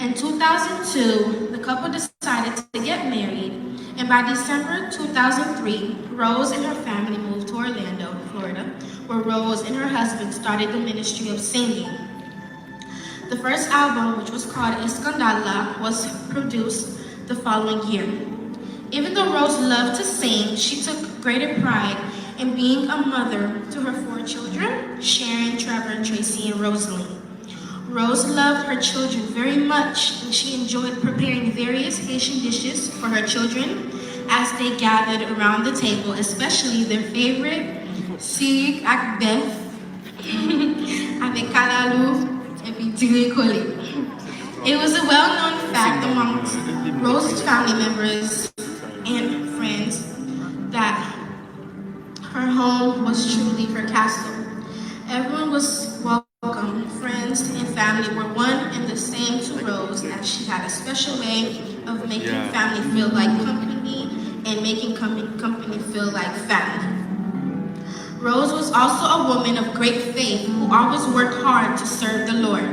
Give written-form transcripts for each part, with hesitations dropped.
In 2002, the couple decided to get married, and by December 2003, Rose and her family moved to Orlando, Florida, where Rose and her husband started the ministry of singing. The first album, which was called Escandala, was produced the following year. Even though Rose loved to sing, she took greater pride in being a mother to her 4 children, Sharon, Trevor, Tracy, and Rosalie. Rose loved her children very much, and she enjoyed preparing various Haitian dishes for her children as they gathered around the table, especially their favorite, sig ak bef, avec kalalou, and bitire collé. It was a well-known fact amongst Rose's family members and friends that her home was truly her castle. Everyone was welcome. Friends and family were one and the same to Rose, as she had a special way of making family feel like company and making company feel like family. Rose was also a woman of great faith who always worked hard to serve the Lord.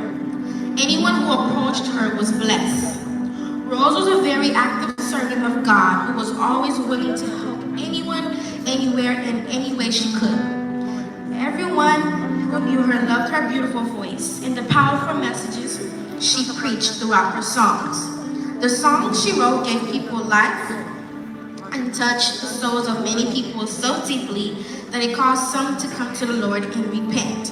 Anyone who approached her was blessed. Rose was a very active servant of God who was always willing to help anyone, anywhere, in any way she could. Everyone who knew her loved her beautiful voice and the powerful messages she preached throughout her songs. The songs she wrote gave people life and touched the souls of many people so deeply that it caused some to come to the Lord and repent.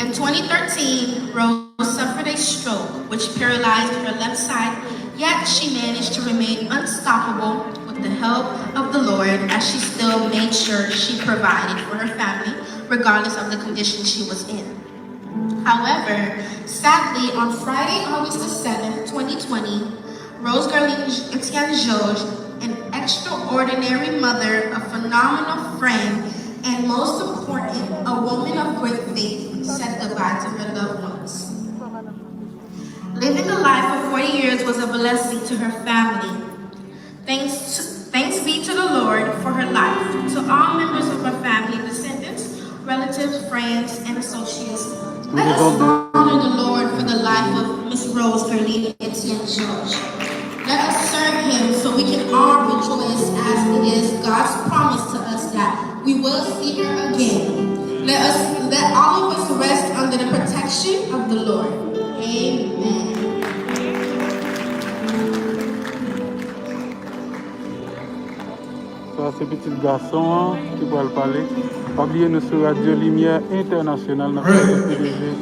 In 2013, Rose suffered a stroke which paralyzed her left side, yet she managed to remain unstoppable with the help of the Lord, as she still made sure she provided for her family regardless of the condition she was in. However, sadly, on Friday, August the 7th, 2020, Rose Etienne Joure, an extraordinary mother, a phenomenal friend, and most important, a woman of great faith, said goodbye to her loved ones. Living a life of 40 years was a blessing to her family. Thanks be to the Lord for her life. To all members of her family, descendants, relatives, friends, and associates, let us honor the Lord for the life of Miss Rose Etienne Joure. Let us serve Him so we can all rejoice, as it is God's promise to us that we will see her again. Let all of us rest under the protection of the Lord. Amen. Ça, c'est petit garçon qui va le parler. Oubliez nous sur Radio Lumière Internationale, notre PDG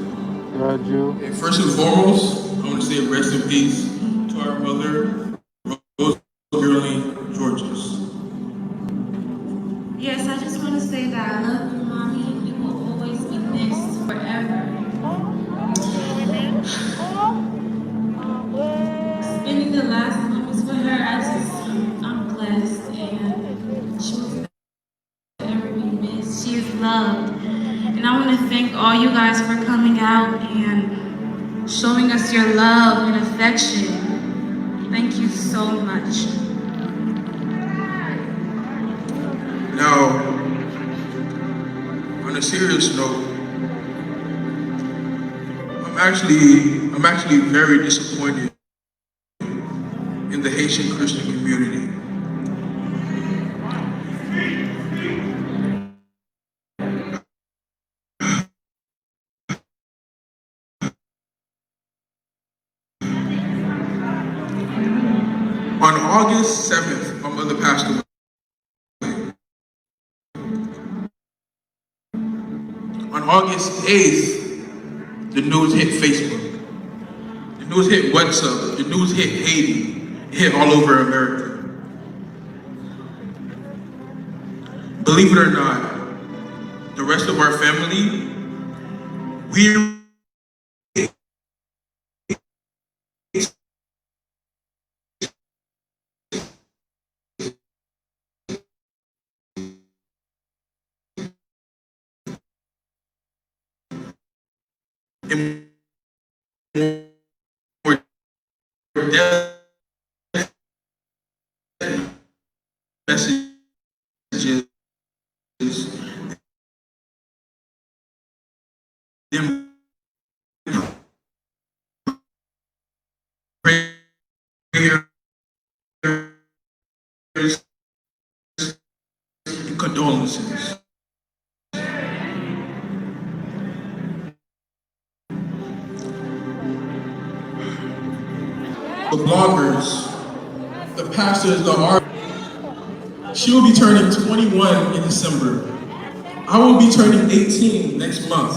Radio. And first and foremost, I want to say rest in peace to our mother, Rose Georges. Yes, I just want to say that I love you, Mommy. You will always be missed forever. Spending the last moments with her, I'm blessed, and she will forever be missed. She is loved. And I want to thank all you guys for coming out and showing us your love and affection. Thank you so much. Now, on a serious note, I'm actually very disappointed in the Haitian Christian community. On August 7th, my mother passed away. On August 8th, the news hit Facebook. The news hit WhatsApp. The news hit Haiti. It hit all over America. Believe it or not, the rest of our family, we messages, them influences. The bloggers, the pastors, the artists. She will be turning 21 in December. I will be turning 18 next month.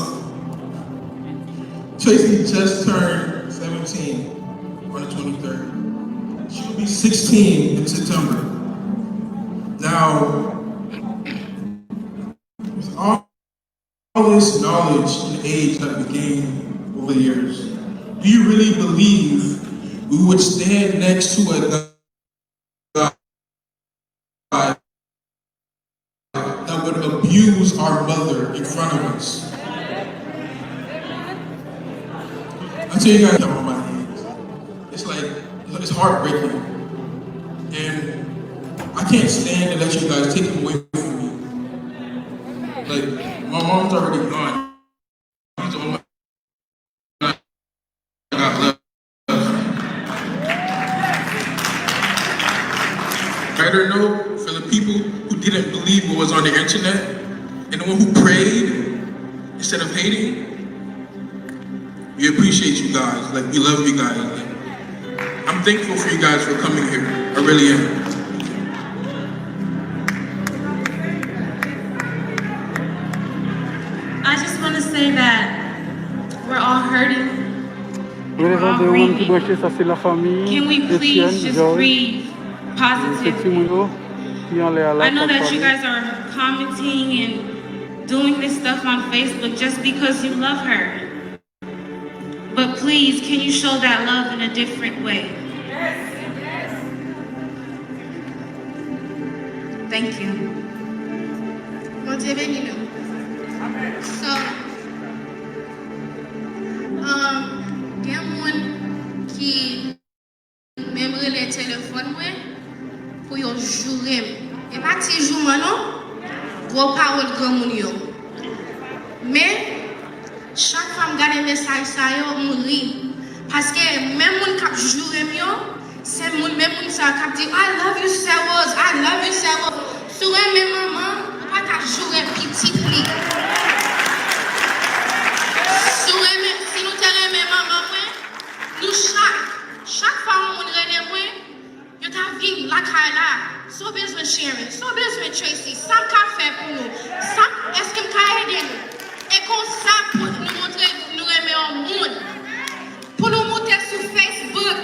Tracy just turned 17 on the 23rd. She will be 16 in September. Now, with all this knowledge and age that we gained over the years, do you really believe we would stand next to a God that would abuse our mother in front of us? I tell you guys, I'm on my hands. It's like, it's heartbreaking. And I can't stand to let you guys take them away from me. Like, my mom's already gone. She's the only one I got left. Better know for the people who didn't believe what was on the internet and the one who prayed instead of hating. We appreciate you guys. Like, we love you guys. Like, I'm thankful for you guys for coming here. I really am. I just want to say that we're all hurting. We're all grieving. Can we please just breathe positively? I know that you guys are commenting and doing this stuff on Facebook just because you love her. But please, can you show that love in a different way? Yes. Thank you. So, gen moun ki memre le telefon mwen pou yo jure. E pa ti jouman non, gwo parol gen moun yo. Men, chaque femme gade message sa yo mouri parce que même moun k'ap jure yo c'est moun même moun sa k'ap di I love you Sarah, I love you Sarah. Sou même maman pas ta jure petit li. Sou même si nous telle même maman nous chaque femme moun rene moi yo ta vivre la kala. So besoin Sharon, so besoin Tracy, ça qu'a fait pour nous. Ça est-ce que m'a aider nous? Et comme ça, pour nous montrer, nous aimer au monde, pour nous montrer sur Facebook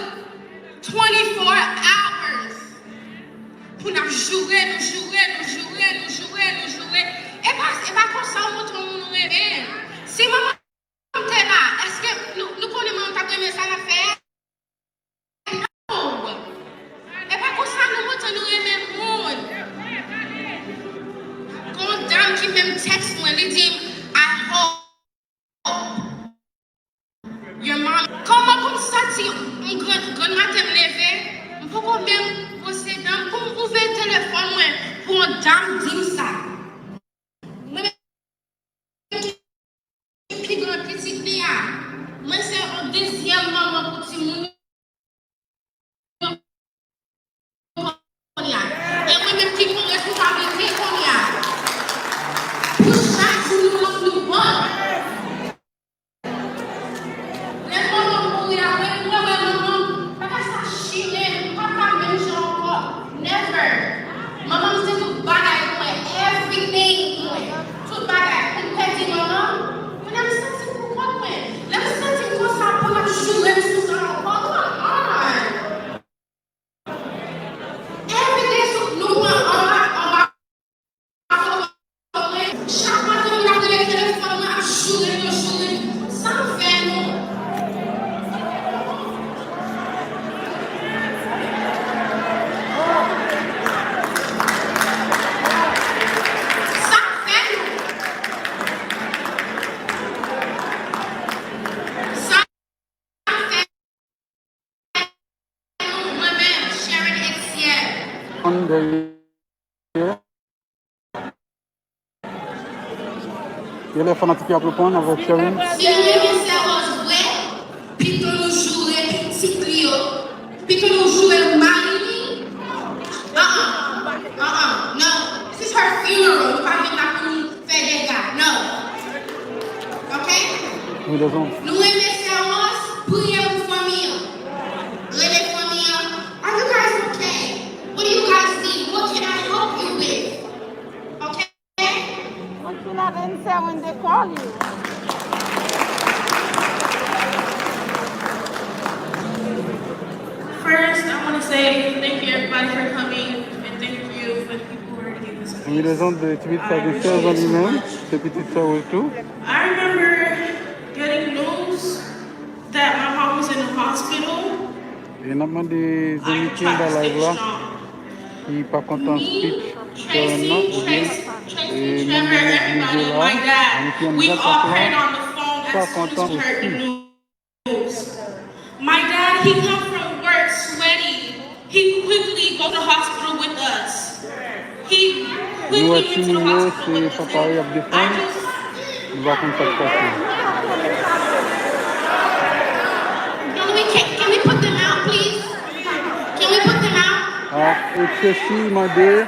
24 hours, pour nous jouer. Et pas comme ça, on montre nous aimer. Si maman était là, est-ce que nous connaissons ta première ça à faire? Non. Et pas comme ça, nous montre nous aimer au monde. Comme dame qui même texte moi, elle dit, your mom, comme ça, si un grand matin me lever, on peut quand même poser dame, comme ouvrir le téléphone pour une dame dire ça. Puis grand petit lia, moi c'est un deuxième maman pour petit moun. Et moi même qui prend responsabilité qu'on y a. Pour chaque jour nous bon. Maman mesti tu bagay moi everything moi. Tu bagay pour petit maman. Mais la mesti c'est pourquoi moi. La mesti c'est quoi ça pour la jouer sur ça. Every day so nous on va chaque matin on a le téléphone à jouer. Ça me fait non. Il est fanatique à propos avec Sharon. Si nous aimons Sarah vrai, puis que nous jouons petit Clio, puis que nous jouons Marie, non, this is her funeral. say thank you everybody for coming and thank you for the people who are giving us a Oui, les gens de Tibet, ça des sœurs en lui-même, ses petites sœurs et tout. I remember getting news that my mom was in the hospital. Et on a demandé des amis qui sont dans la live là, qui sont pas contents de speech, et même l'église là, on qui aime bien pas contents aussi. My dad, he come from work sweaty. He quickly go to the hospital with us. He Nous, quickly à went to the Timio, hospital c'est with pas us. pareil à défendre. On va comme ça se passer. Can we put them out, please? Can we put them out? Ah, et ceci m'a dit.